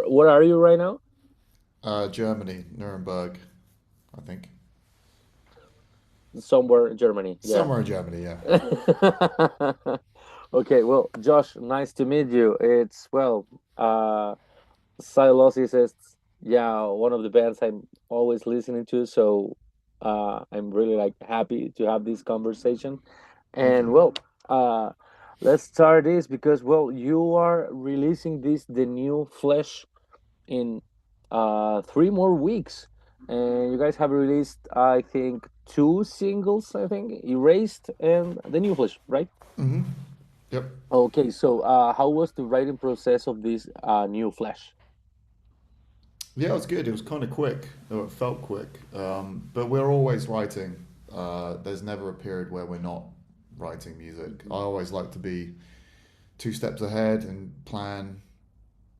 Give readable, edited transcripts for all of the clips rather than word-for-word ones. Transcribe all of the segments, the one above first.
where are you right now? Germany, Nuremberg, I think. Somewhere in Germany. Yeah. Somewhere in Germany, yeah. Okay, well, Josh, nice to meet you. It's uh Sylosis is yeah, one of the bands I'm always listening to, so I'm really like happy to have this conversation. Thank And you. well, uh let's start this because well, you are releasing this the new Flesh in 3 more weeks, and you guys have released I think two singles, I think Erased and the New Flesh, right? hmm Yep. Okay, so how was the writing process of this New Flesh? Yeah, it was good. It was kind of quick, or it felt quick. But we're always writing. There's never a period where we're not writing music. I always like to be 2 steps ahead and plan,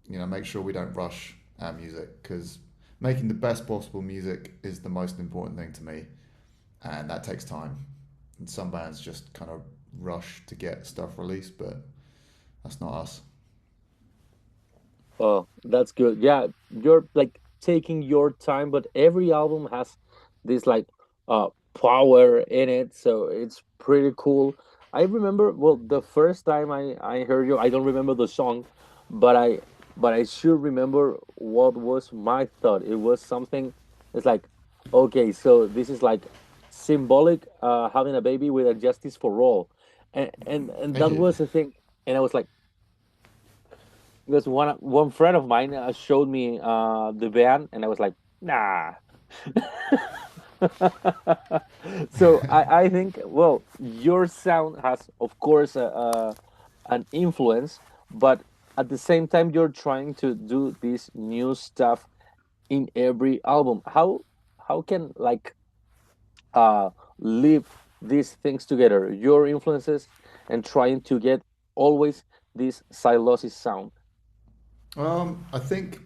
make sure we don't rush our music because making the best possible music is the most important thing to me, and that takes time. And some bands just kind of rush to get stuff released, but that's not us. Oh, that's good. Yeah, you're like taking your time, but every album has this like power in it, so it's pretty cool. I remember, well, the first time I heard you, I don't remember the song, but I sure remember what was my thought. It was something. It's like, okay, so this is like symbolic, having a baby with a justice for all, and Thank that you. was the thing. And I was like, because one friend of mine showed me the band, and I was like, nah. So I think well, your sound has of course an influence, but at the same time you're trying to do this new stuff in every album. How can like uh live these things together? Your influences and trying to get always this Sylosis sound. I think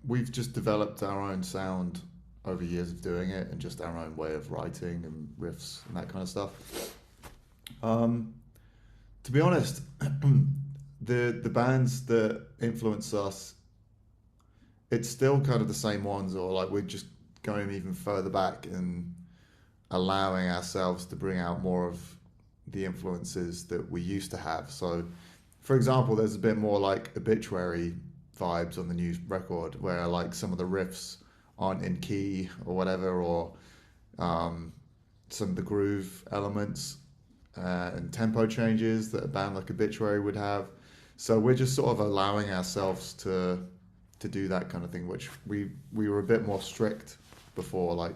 we've just developed our own sound over years of doing it and just our own way of writing and riffs and that kind of stuff. Um, to be honest, the bands that influence us, it's still kind of the same ones, or like we're just going even further back and allowing ourselves to bring out more of the influences that we used to have. So, for example, there's a bit more like obituary vibes on the new record, where like some of the riffs aren't in key or whatever, or um, some of the groove elements and tempo changes that a band like Obituary would have. So we're just sort of allowing ourselves to do that kind of thing, which we were a bit more strict before, like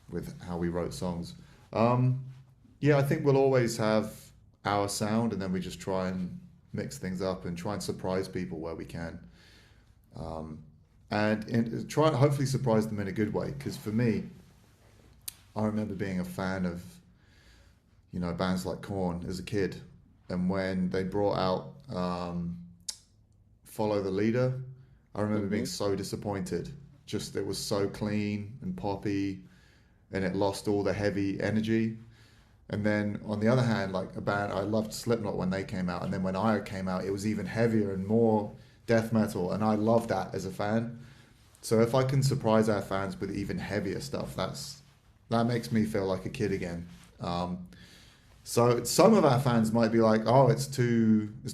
with how we wrote songs. Um, yeah, I think we'll always have our sound, and then we just try and mix things up and try and surprise people where we can, and try and hopefully surprise them in a good way. Because for me, I remember being a fan of bands like Korn as a kid, and when they brought out Follow the Leader, I remember being Hmm. so disappointed. Just it was so clean and poppy, and it lost all the heavy energy. And then on the other hand, like a band, I loved Slipknot when they came out, and then when I came out, it was even heavier and more death metal, and I love that as a fan. So if I can surprise our fans with even heavier stuff, that makes me feel like a kid again. Um, so some of our fans might be like, "Oh, it's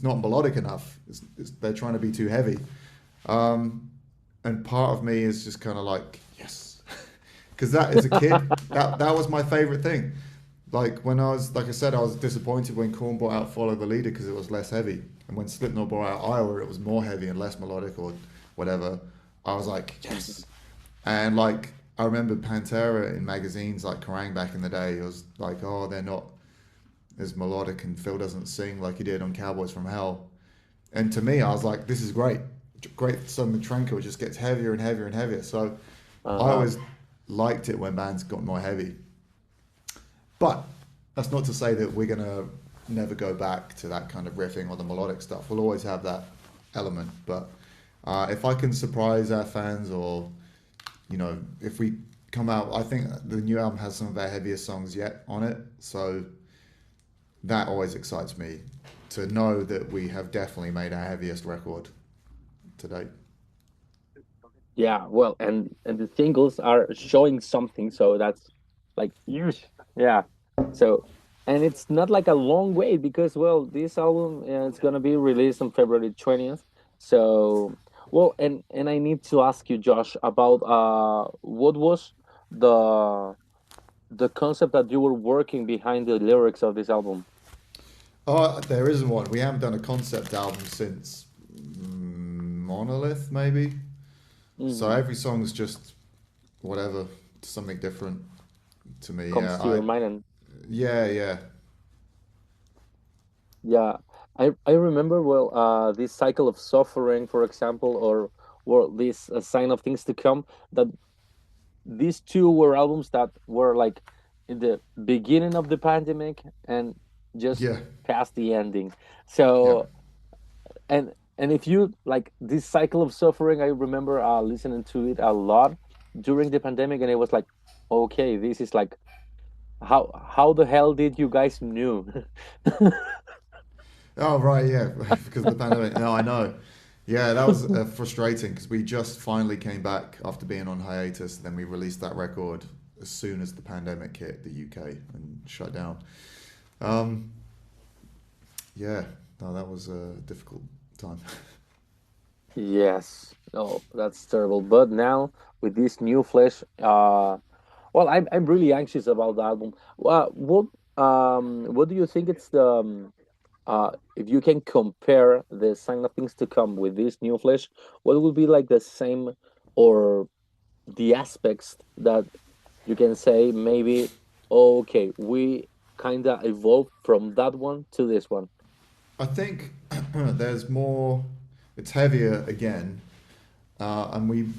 not melodic enough. They're trying to be too heavy." Um, and part of me is just kind of like, "Yes," because that as a kid, that was my favorite thing. Like when I was, like I said, I was disappointed when Korn brought out "Follow the Leader" because it was less heavy, and when Slipknot brought out "Iowa," it was more heavy and less melodic or whatever. I was like, yes. And like I remember Pantera in magazines like Kerrang back in the day. It was like, oh, they're not as melodic, and Phil doesn't sing like he did on Cowboys from Hell. And to me, I was like, this is great. Great Southern Tranquil. It just gets heavier and heavier and heavier. So I Uh-huh. always liked it when bands got more heavy. But that's not to say that we're going to never go back to that kind of riffing or the melodic stuff. We'll always have that element. But if I can surprise our fans, or, if we come out, I think the new album has some of our heaviest songs yet on it. So that always excites me to know that we have definitely made our heaviest record to date. Yeah, well, and the singles are showing something, so that's like huge. Yeah. So, and it's not like a long wait because well, this album is gonna be released on February 20th. So, well, and I need to ask you, Josh, about what was the the concept that you were working behind the lyrics of this album? Oh, there isn't one. We haven't done a concept album since Monolith, maybe. So Hmm. every song's just whatever, something different to me. Comes to your mind, and Yeah. yeah, I remember well this cycle of suffering, for example, or well this sign of things to come. That these two were albums that were like in the beginning of the pandemic and just Yeah, past the ending. yeah. So and if you like this cycle of suffering, I remember listening to it a lot during the pandemic, and it was like, okay, this is like how the hell did you guys knew? Oh, right, yeah, because of the pandemic. No, I know. Yeah, that was frustrating because we just finally came back after being on hiatus. Then we released that record as soon as the pandemic hit the UK and shut down. Um, yeah, no, that was a difficult time. Yes. Oh, that's terrible. But now with this new flesh, well, I'm really anxious about the album. What do you think it's the if you can compare the Sign of Things to Come with this new flesh, what would be like the same or the aspects that you can say maybe okay, we kind of evolved from that one to this one. I think there's more. It's heavier again, and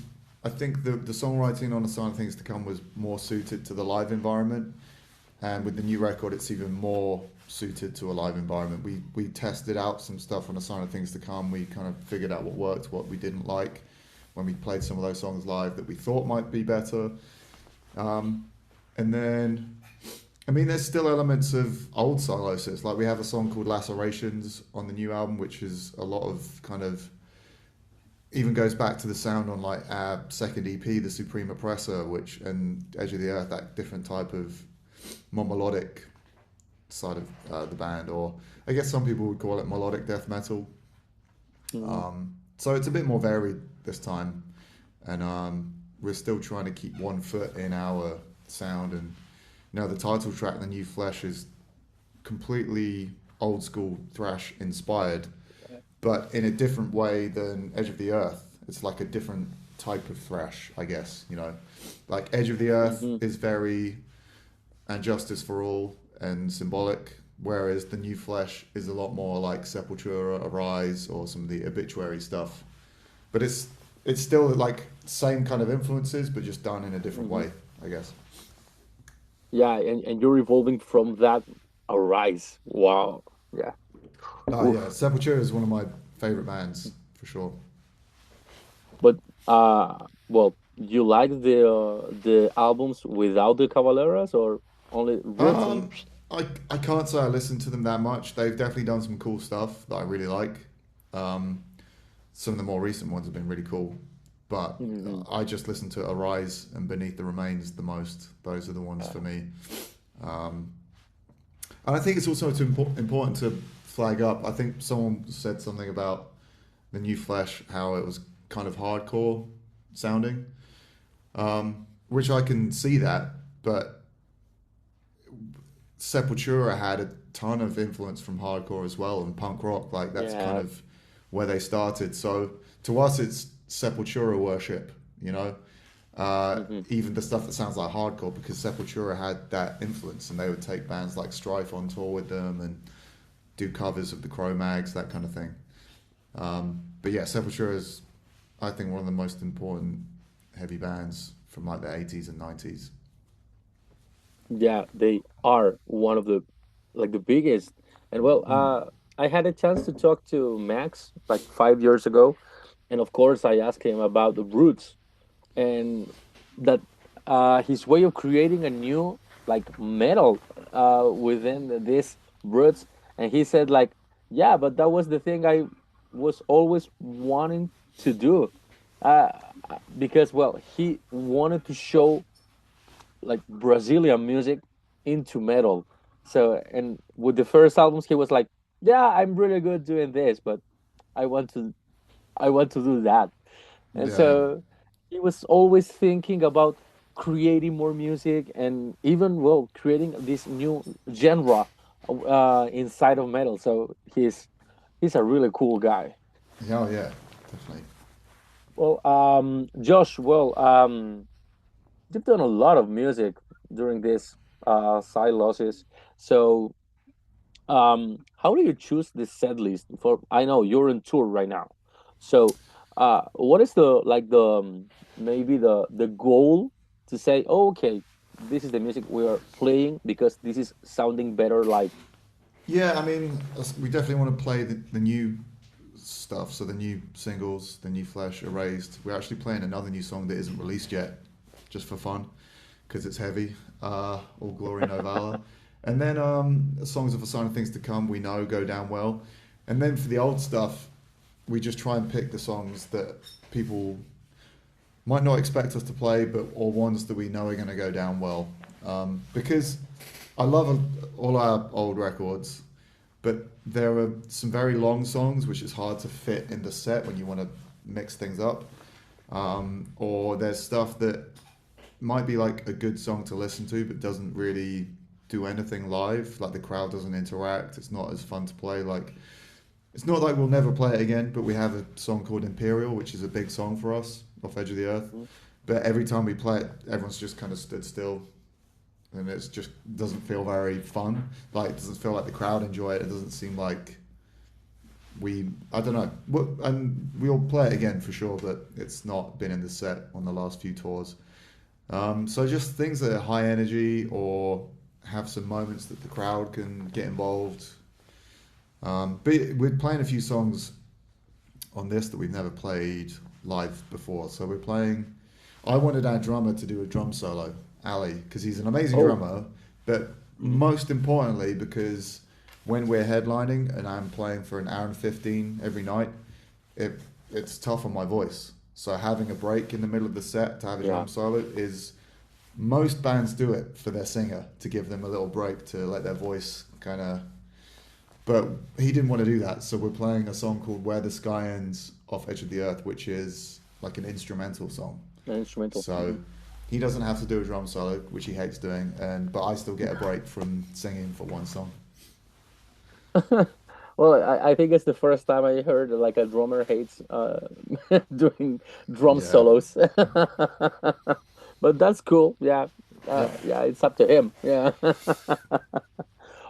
I think the songwriting on the Sign of Things to Come was more suited to the live environment. And with the new record, it's even more suited to a live environment. We tested out some stuff on a Sign of Things to Come. We kind of figured out what worked, what we didn't like when we played some of those songs live that we thought might be better. And then, I mean, there's still elements of old Sylosis. Like we have a song called Lacerations on the new album, which is a lot of kind of even goes back to the sound on like our second EP, The Supreme Oppressor, which and Edge of the Earth, that different type of more melodic side of the band, or I guess some people would call it melodic death metal. Mhm. So it's a bit more varied this time, and we're still trying to keep one foot in our sound. And the title track, "The New Flesh," is completely old school thrash inspired, but in a different way than Edge of the Earth. It's like a different type of thrash, I guess. Like Edge of the Earth Mhm. is very and justice for all and symbolic, whereas the new flesh is a lot more like Sepultura, Arise, or some of the obituary stuff. But it's still like same kind of influences, but just done in a different Mhm. way, I guess. Yeah, and you're evolving from that arise. Wow. Yeah. Oh yeah, Oof. Sepultura is one of my favorite bands for sure. But well, you like the albums without the Cavalleras or only written? Um, I can't say I listen to them that much. They've definitely done some cool stuff that I really like. Um, some of the more recent ones have been really cool, but Hmm. I just listen to Arise and Beneath the Remains the most. Those are the ones Uh, for me. Um, and I think it's also important to flag up. I think someone said something about the new Flesh, how it was kind of hardcore sounding, which I can see that, but Sepultura had a ton of influence from hardcore as well and punk rock. Like that's kind yeah. of where they started. So to us, it's Sepultura worship. You know, Hmm. even the stuff that sounds like hardcore because Sepultura had that influence, and they would take bands like Strife on tour with them and do covers of the Cro-Mags, that kind of thing. But yeah, Sepultura is, I think, one of the most important heavy bands from like the 80s and 90s. Yeah, they are one of the like the biggest. And well, I had a chance to talk to Max like 5 years ago, and of course I asked him about the roots and that his way of creating a new like metal within this roots, and he said like, yeah, but that was the thing I was always wanting to do. uh, because well, he wanted to show like Brazilian music into metal. So and with the first albums, he was like, "Yeah, I'm really good doing this, but I want to I want to do that." And Yeah, so he was always thinking about creating more music and even well creating this new genre inside of metal. So he's a really cool guy. yeah, oh, yeah, definitely. Well, Josh, well, you've done a lot of music during this side losses. So how do you choose the set list for? I know you're on tour right now, so what is the like the maybe the goal to say, oh, okay, this is the music we are playing because this is sounding better live. Yeah, I mean, we definitely want to play the new stuff. So the new singles, the new Flesh, Erased. We're actually playing another new song that isn't released yet, just for fun, because it's heavy. All Glory No Valor. And then songs of a sign of things to come. We know go down well. And then for the old stuff, we just try and pick the songs that people might not expect us to play, but or ones that we know are going to go down well. Because I love all our old records, but there are some very long songs which is hard to fit in the set when you want to mix things up. Or there's stuff that might be like a good song to listen to, but doesn't really do anything live. Like the crowd doesn't interact. It's not as fun to play. Like it's not like we'll never play it again, but we have a song called Imperial, which is a big song for us off Edge of the Earth. Mhm. But every time we play it, everyone's just kind of stood still, and it's just doesn't feel very fun. Like it doesn't feel like the crowd enjoy it. It doesn't seem like I don't know. And we'll play it again for sure, but it's not been in the set on the last few tours. So just things that are high energy or have some moments that the crowd can get involved. But we're playing a few songs on this that we've never played live before. So we're playing. I wanted our drummer to do a drum solo, Ali, because he's an amazing Oh, drummer. But mhm. most importantly, because when we're headlining and I'm playing for an hour and 15 every night, it it's tough on my voice. So having a break in the middle of the set to have a Yeah. drum solo is most bands do it for their singer to give them a little break to let their voice kind of. But he didn't want to do that, so we're playing a song called "Where the Sky Ends" off Edge of the Earth, which is like an instrumental song. An instrumental. So he doesn't have to do a drum solo, which he hates doing, and but I still get a break from singing for one song. Well, I think it's the first time I heard like a drummer hates doing drum Yeah. solos. But that's cool. Yeah. Yep. Yeah, it's up to him. Yeah.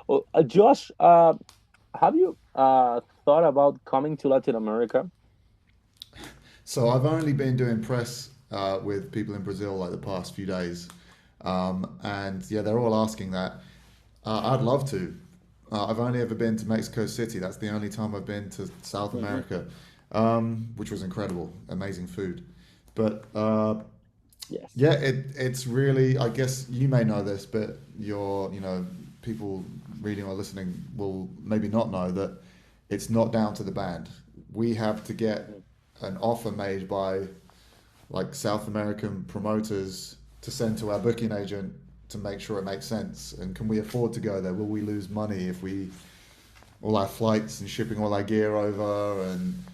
Well, Josh, have you thought about coming to Latin America? So I've only been doing press with people in Brazil like the past few days, and yeah, they're all asking that. I'd love to. I've only ever been to Mexico City. That's the only time I've been to South Hmm. America, which was incredible, amazing food. But Yes. yeah, it's really. I guess you may know this, but people reading or listening will maybe not know that it's not down to the band. We have to get Mhm. an offer made by like South American promoters to send to our booking agent to make sure it makes sense. And can we afford to go there? Will we lose money if we all our flights and shipping all our gear over? And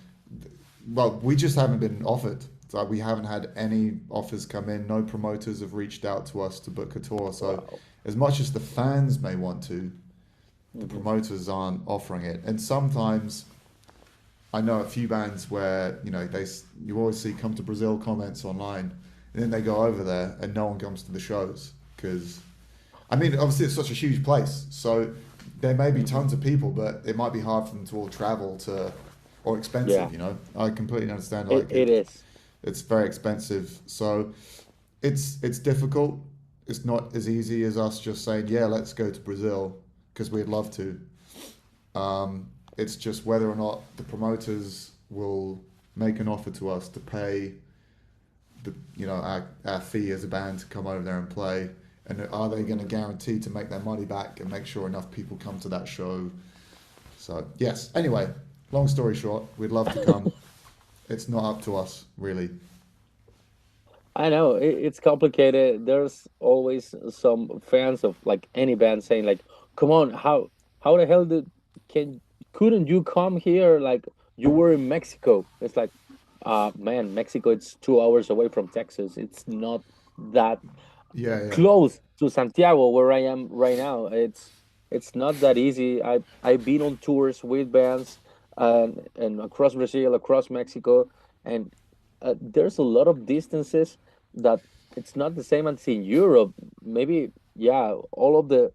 well, we just haven't been offered. It's like we haven't had any offers come in. No promoters have reached out to us to book a tour. So Wow. as much as the fans may want to, the Hmm. promoters aren't offering it. And sometimes I know a few bands where you always see come to Brazil comments online, and then they go over there and no one comes to the shows because, I mean, obviously it's such a huge place, so there may be Hmm. tons of people, but it might be hard for them to all travel to, or Yeah, expensive. I completely understand. it, Like it is. it's very expensive, so it's difficult. It's not as easy as us just saying, yeah, let's go to Brazil because we'd love to. It's just whether or not the promoters will make an offer to us to pay our fee as a band to come over there and play, and are they going to guarantee to make their money back and make sure enough people come to that show? So yes. Anyway, long story short, we'd love to come. it's not up to us really. I know it's complicated. There's always some fans of like any band saying like, "Come on, how the hell did can couldn't you come here? Like you were in Mexico." It's like, man, Mexico it's 2 hours away from Texas. It's not that Yeah, yeah, close to Santiago where I am right now. It's not that easy. I've been on tours with bands and across Brazil, across Mexico, and there's a lot of distances that it's not the same as in Europe. Maybe yeah, all of the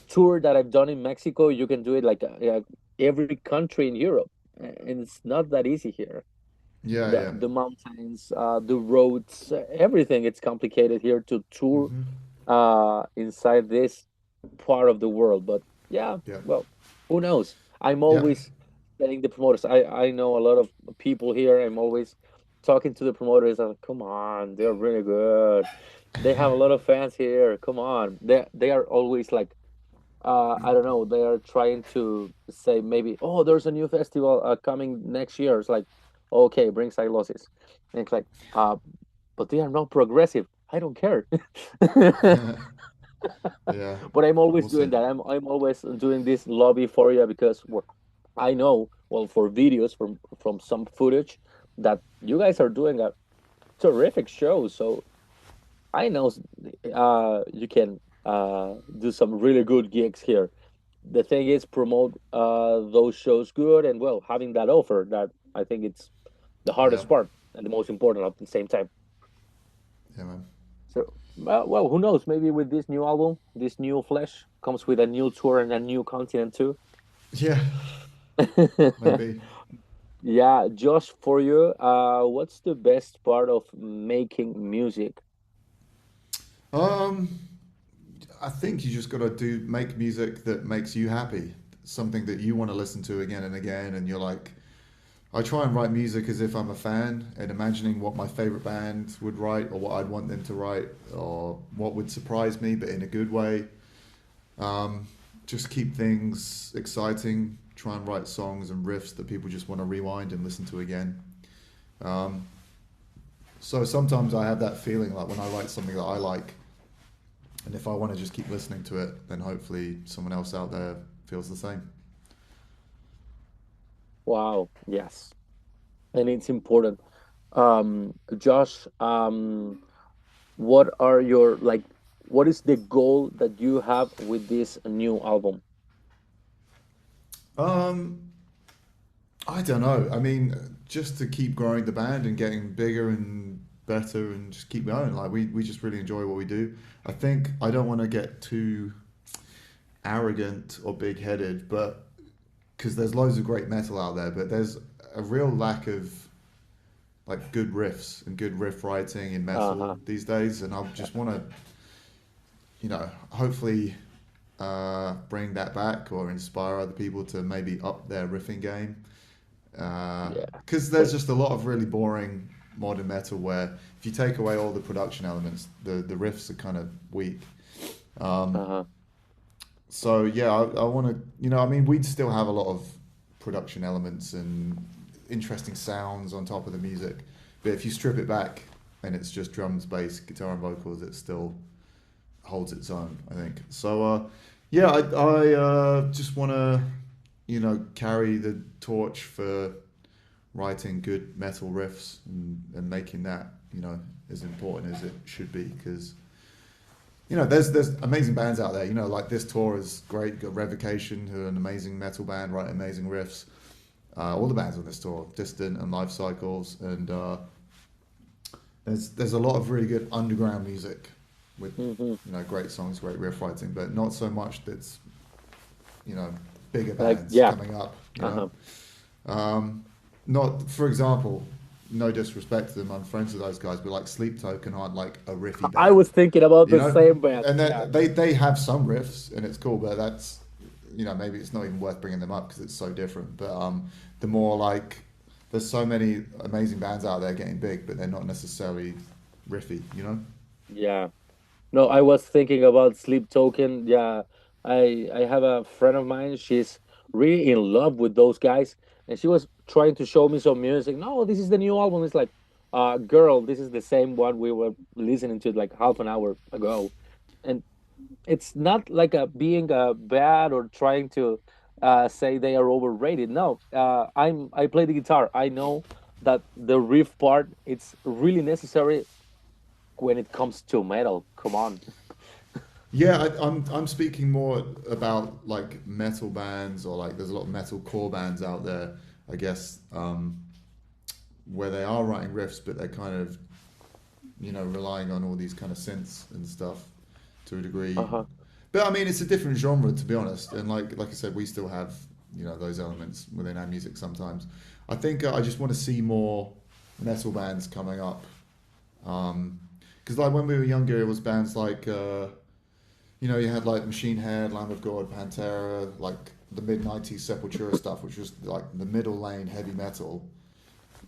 tour that I've done in Mexico, you can do it like every country in Europe, and it's not that easy here. yeah, the yeah. the mountains, the roads, everything. It's complicated here to tour Hmm. inside this part of the world. But yeah, Yeah, well, who knows? I'm yeah, always telling the promoters. I know a lot of people here. I'm always talking to the promoters. I'm like, come on, they're really good. They have a lot of fans here. Come on, they are always like I don't know. They are trying to say maybe, oh, there's a new festival coming next year. It's like, okay, bring Sylosis. And it's like, uh, but they are not progressive. I don't care. yeah. But I'm always We'll doing see. that. I'm always doing this lobby for you because well, I know well for videos from some footage that you guys are doing a terrific show. So I know you can do some really good gigs here. The thing is promote those shows good and well having that offer that I think it's the Yeah, hardest part and the most important at the same time. yeah, man. So well who knows, maybe with this new album, this new flesh comes with a new tour and a new continent too. Yeah, maybe. Yeah, Josh, for you, what's the best part of making music? Um, I think you just got to do make music that makes you happy, something that you want to listen to again and again, and you're like, I try and write music as if I'm a fan and imagining what my favorite band would write or what I'd want them to write or what would surprise me, but in a good way. Um, just keep things exciting. Try and write songs and riffs that people just want to rewind and listen to again. Um, so sometimes I have that feeling like when I write something that I like, and if I want to just keep listening to it, then hopefully someone else out there feels the same. Wow, yes, and it's important. Josh, what are your like what is the goal that you have with this new album? Um, I don't know. I mean, just to keep growing the band and getting bigger and better and just keep going. Like we just really enjoy what we do. I think I don't want to get too arrogant or big headed, but because there's loads of great metal out there, but there's a real lack of like good riffs and good riff writing in metal Uh-huh. these days, and I just want to, hopefully bring that back or inspire other people to maybe up their riffing game. Yeah. Because there's But just a lot of really boring modern metal where if you take away all the production elements, the riffs are kind of weak. Um, uh-huh. so yeah, I want to, I mean, we'd still have a lot of production elements and interesting sounds on top of the music, but if you strip it back and it's just drums, bass, guitar, and vocals, it still holds its own, I think. So yeah, I just want to, carry the torch for writing good metal riffs and making that, as important as it should be because there's amazing bands out there. Like this tour is great. Got Revocation, who are an amazing metal band, write amazing riffs. All the bands on this tour, Distant and Life Cycles, and there's a lot of really good underground music with Hmm. great songs, great riff writing, but not so much that's you know bigger Like bands yeah. coming up. Uh-huh. Not for example, no disrespect to them, I'm friends with those guys, but like Sleep Token aren't like a riffy I was band, thinking about you the know. same band. And Yeah. they have some riffs and it's cool, but that's maybe it's not even worth bringing them up because it's so different. But the more like there's so many amazing bands out there getting big, but they're not necessarily riffy, you know. Yeah. No, I was thinking about Sleep Token. Yeah. I have a friend of mine. She's really in love with those guys, and she was trying to show me some music. No, this is the new album. It's like, girl, this is the same one we were listening to like half an hour ago, and it's not like a being bad or trying to say they are overrated. No, I play the guitar. I know that the riff part it's really necessary when it comes to metal. Come on. Yeah, I'm speaking more about like metal bands or like there's a lot of metal core bands out there, I guess, where they are writing riffs, but they're kind of relying on all these kind of synths and stuff to a degree. Uh-huh. But I mean, it's a different genre to be honest, and like I said, we still have those elements within our music sometimes. I think I just want to see more metal bands coming up, because like when we were younger, it was bands like you had like Machine Head, Lamb of God, Pantera, like the mid-90s Sepultura stuff, which was like the middle lane heavy metal.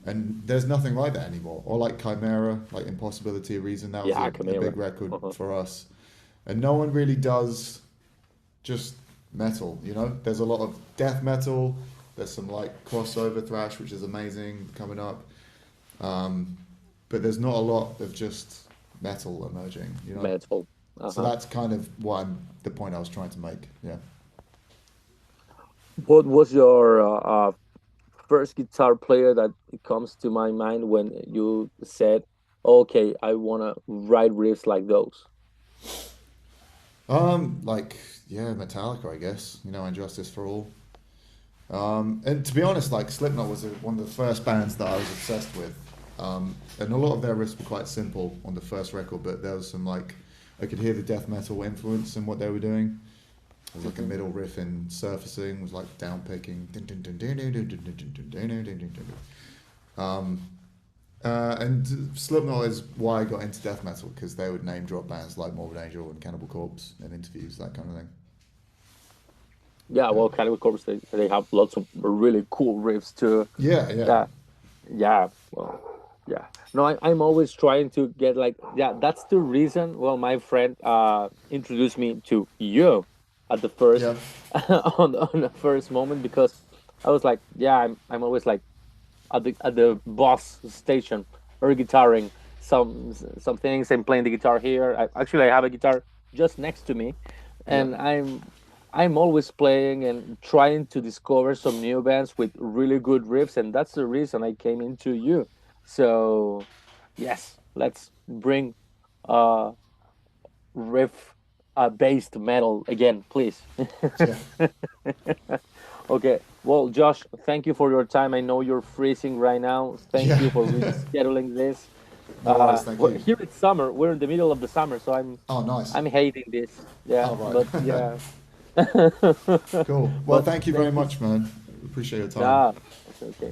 And there's nothing like that anymore. Or like Chimera, like Impossibility of Reason, that was Yeah, a Camila. big record Uh-huh. for us. And no one really does just metal, There's a lot of death metal, there's some like crossover thrash, which is amazing coming up. But there's not a lot of just metal emerging. Metal. So Uh-huh. that's kind of the point I was trying to make. Yeah. What was your first guitar player that comes to my mind when you said, "Okay, I wanna write riffs like those"? Like yeah, Metallica, I guess. And Justice for All. And to be honest, like Slipknot was one of the first bands that I was obsessed with. And a lot of their riffs were quite simple on the first record, but there was some like I could hear the death metal influence in what they were doing. It was like a Mhm. middle riff in surfacing, was like down picking. Um, and Slipknot is why I got into death metal because they would name drop bands like Morbid Angel and Cannibal Corpse in interviews, that kind of thing. Yeah, Yeah, well, Cannibal Corpse they have lots of really cool riffs too. yeah, yeah, Yeah, yeah, well, yeah. No, I'm always trying to get like yeah. That's the reason. Well, my friend introduced me to you at the first yeah, on the first moment because I was like, yeah, I'm always like at the boss station or guitaring some things and playing the guitar here. Actually I have a guitar just next to me, yeah. and I'm always playing and trying to discover some new bands with really good riffs, and that's the reason I came into you. So yes, let's bring uh riff based metal again, please. Yeah. Okay. Well, Josh, thank you for your time. I know you're freezing right now. Thank Yeah. you for rescheduling this. No worries, thank you. Here it's summer. We're in the middle of the summer, so Oh, nice. I'm hating this. Yeah, Oh, but right. yeah. Cool. Well, But thank you very thank you. much, man. Appreciate your time. Yeah, it's okay.